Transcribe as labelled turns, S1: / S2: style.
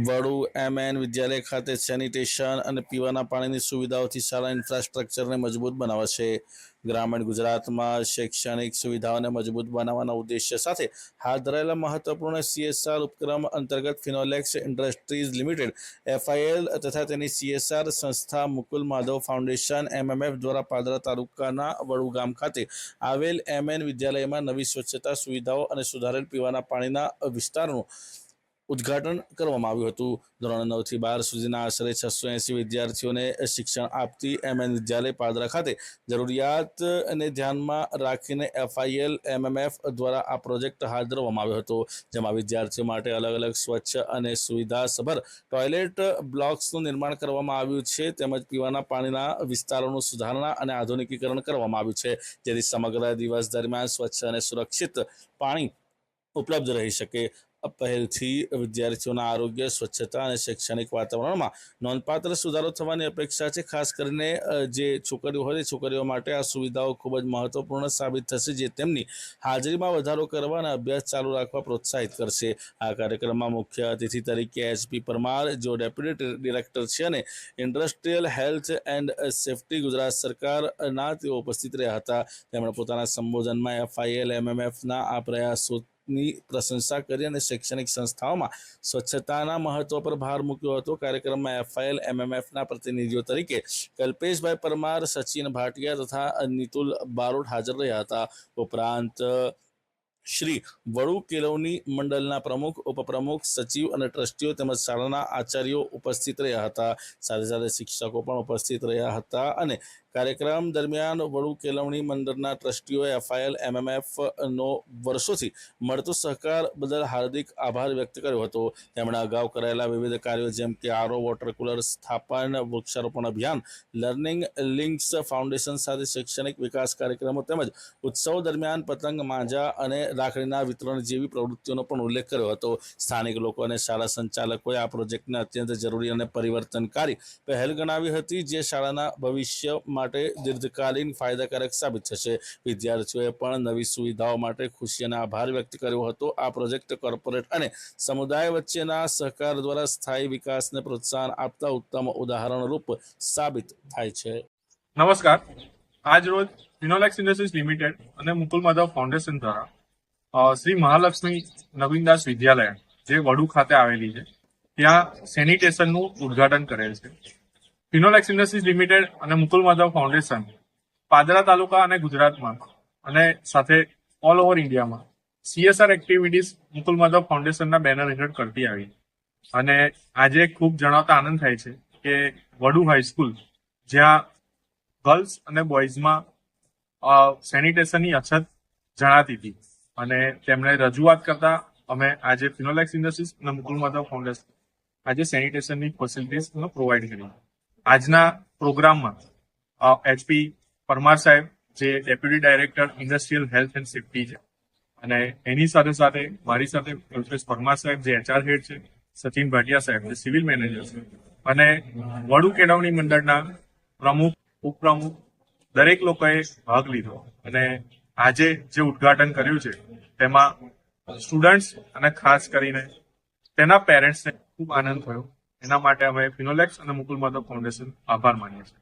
S1: વડુ MN વિદ્યાલય ખાતે sanitation અને પીવાના પાણીની સુવિધાઓથી શાળા ઇન્ફ્રાસ્ટ્રક્ચરને મજબૂત બનાવશે। ગ્રામીણ ગુજરાતમાં શૈક્ષણિક સુવિધાઓને મજબૂત બનાવવાના ઉદ્દેશ્ય સાથે હાથ ધરાયેલા મહત્વપૂર્ણ CSR ઉપક્રમ અંતર્ગત ફિનોલેક્સ ઇન્ડસ્ટ્રીઝ લિમિટેડ FIL તથા તેની CSR સંસ્થા મુકુલ માધવ ફાઉન્ડેશન MMF દ્વારા પાદરા તાલુકાના વડુ ગામ ખાતે આવેલ MN વિદ્યાલયમાં નવી સ્વચ્છતા સુવિધાઓ અને સુધારેલ પીવાના પાણીના વિસ્તારનું ઉદ્ઘાટન કરવામાં આવ્યું હતું। ધોરણ 9 થી 12 સુધીના આશરે 680 વિદ્યાર્થીઓને શિક્ષણ આપતી MN વિદ્યાલય પાદરા ખાતે જરૂરિયાતને ધ્યાનમાં રાખીને FIL MMF દ્વારા આ પ્રોજેક્ટ હાથ ધરવામાં આવ્યો હતો, જેમાં વિદ્યાર્થીઓ માટે અલગ અલગ સ્વચ્છ અને સુવિધાસભર ટોયલેટ બ્લોક્સનું નિર્માણ કરવામાં આવ્યું છે, તેમજ પીવાના પાણીના વિસ્તારોનું સુધારણા અને આધુનિકીકરણ કરવામાં આવ્યું છે, જેથી સમગ્ર દિવસ દરમિયાન સ્વચ્છ અને સુરક્ષિત પાણી ઉપલબ્ધ રહી શકે। પહેલથી વિદ્યાર્થીઓના આરોગ્ય, સ્વચ્છતા અને શૈક્ષણિક વાતાવરણમાં નોંધપાત્ર સુધારો થવાની અપેક્ષા છે। ખાસ કરીને જે છોકરીઓ હોય છોકરીઓ માટે આ સુવિધાઓ ખૂબ જ મહત્વપૂર્ણ સાબિત થશે, જે તેમની હાજરીમાં વધારો કરવા અને અભ્યાસ ચાલુ રાખવા પ્રોત્સાહિત કરશે। આ કાર્યક્રમમાં મુખ્ય અતિથિ તરીકે SP પરમાર, જો ડેપ્યુટી ડિરેક્ટર છે અને industrial health and safety Gujarat સરકારના તેઓ ઉપસ્થિત રહ્યા હતા। તેમણે પોતાના સંબોધનમાં FIL MMFના આ પ્રયાસો ની પ્રશંસા કરી અને શૈક્ષણિક સંસ્થાઓમાં સ્વચ્છતાના મહત્વ પર ભાર મૂક્યો હતો। કાર્યક્રમમાં FIL MMFના પ્રતિનિધિઓ તરીકે કલ્પેશભાઈ પરમાર, સચિન ભાટિયા તથા નિતુલ બારોટ હાજર રહ્યા હતા। ઉપરાંત શ્રી વડુ કેળવણી મંડળના પ્રમુખ, ઉપપ્રમુખ, સચિવ અને ટ્રસ્ટીઓ તેમજ શાળાના આચાર્યો ઉપસ્થિત રહ્યા હતા। સાથે સાથે શિક્ષકો પણ ઉપસ્થિત રહ્યા હતા અને કાર્યક્રમ દરમિયાન વડુ કેળવણી મંડળના ટ્રસ્ટીઓએ FIL MMFનો વર્ષોથી મળતો સહકાર બદલ હાર્દિક આભાર વ્યક્ત કર્યો હતો। તેમણે અગાઉ કરાયેલા વિવિધ કાર્યો જેમ કે RO વોટર કુલર સ્થાપન, વૃક્ષારોપણ અભિયાન, લર્નિંગ લિંક્સ ફાઉન્ડેશન સાથે શૈક્ષણિક વિકાસ કાર્યક્રમો તેમજ ઉત્સવ દરમિયાન પતંગ, માંજા અને રાખડીના વિતરણ જેવી પ્રવૃત્તિઓનો પણ ઉલ્લેખ કર્યો હતો। સ્થાનિક લોકો અને શાળા સંચાલકોએ આ પ્રોજેક્ટને અત્યંત જરૂરી અને પરિવર્તનકારી પહેલ ગણાવી હતી, જે શાળાના ભવિષ્ય માટે દીર્ઘકાલીન ફાયદાકારક સાબિત થશે। વિદ્યાર્થીઓએ પણ નવી સુવિધાઓ માટે ખુશી અને આભાર વ્યક્ત કર્યો હતો। આ પ્રોજેક્ટ કોર્પોરેટ અને સમુદાય વચ્ચેના સહકાર દ્વારા સ્થાયી વિકાસને પ્રોત્સાહન આપતા ઉત્તમ ઉદાહરણરૂપ સાબિત થાય છે।
S2: નમસ્કાર, આજ રોજ ફિનોલેક્સ ઇન્ડસ્ટ્રીઝ લિમિટેડ અને મુકુલ માધવ ફાઉન્ડેશન દ્વારા શ્રી મહાલક્ષ્મી નવીનદાસ વિદ્યાલય જે વડુ ખાતે આવેલી છે ત્યાં સેનિટેશનનું ઉદ્ઘાટન કરેલ છે। ફિનોલેક્સ ઇન્ડસ્ટ્રીઝ લિમિટેડ અને મુકુલ માધવ ફાઉન્ડેશન પાદરા તાલુકા અને ગુજરાતમાં અને સાથે ઓલ ઓવર ઇન્ડિયામાં CSR એક્ટિવિટીઝ મુકુલ માધવ ફાઉન્ડેશનના બેનર હેઠળ કરતી આવી અને આજે ખૂબ જણાવતા આનંદ થાય છે કે વડુ હાઈસ્કૂલ જ્યાં ગર્લ્સ અને બોયઝમાં સેનિટેશનની અછત જણાતી હતી અને તેમણે રજૂઆત કરતા અમે આજે ફિનોલેક્સ ઇન્ડસ્ટ્રીઝ અને મુકુલ માધવ ફાઉન્ડેશન આજે સેનિટેશનની ફેસિલિટીઝ પ્રોવાઈડ કરી। આજના પ્રોગ્રામમાં HP પરમાર સાહેબ જે deputy director industrial health and safety છે અને એની સાથે સાથે મારી સાથે કલ્પેશ પરમાર સાહેબ જે HR હેડ છે, સચિન ભાટિયા સાહેબ જે સિવિલ મેનેજર છે અને વડુ કેળવણી મંડળના પ્રમુખ, ઉપપ્રમુખ દરેક લોકોએ ભાગ લીધો અને આજે જે ઉદ્ઘાટન કર્યું છે તેમાં સ્ટુડન્ટ્સ અને ખાસ કરીને તેના પેરેન્ટ્સને ખૂબ આનંદ થયો। એના માટે અમે ફિનોલેક્સ અને મુકુલ માધવ ફાઉન્ડેશન આભાર માનીએ છીએ।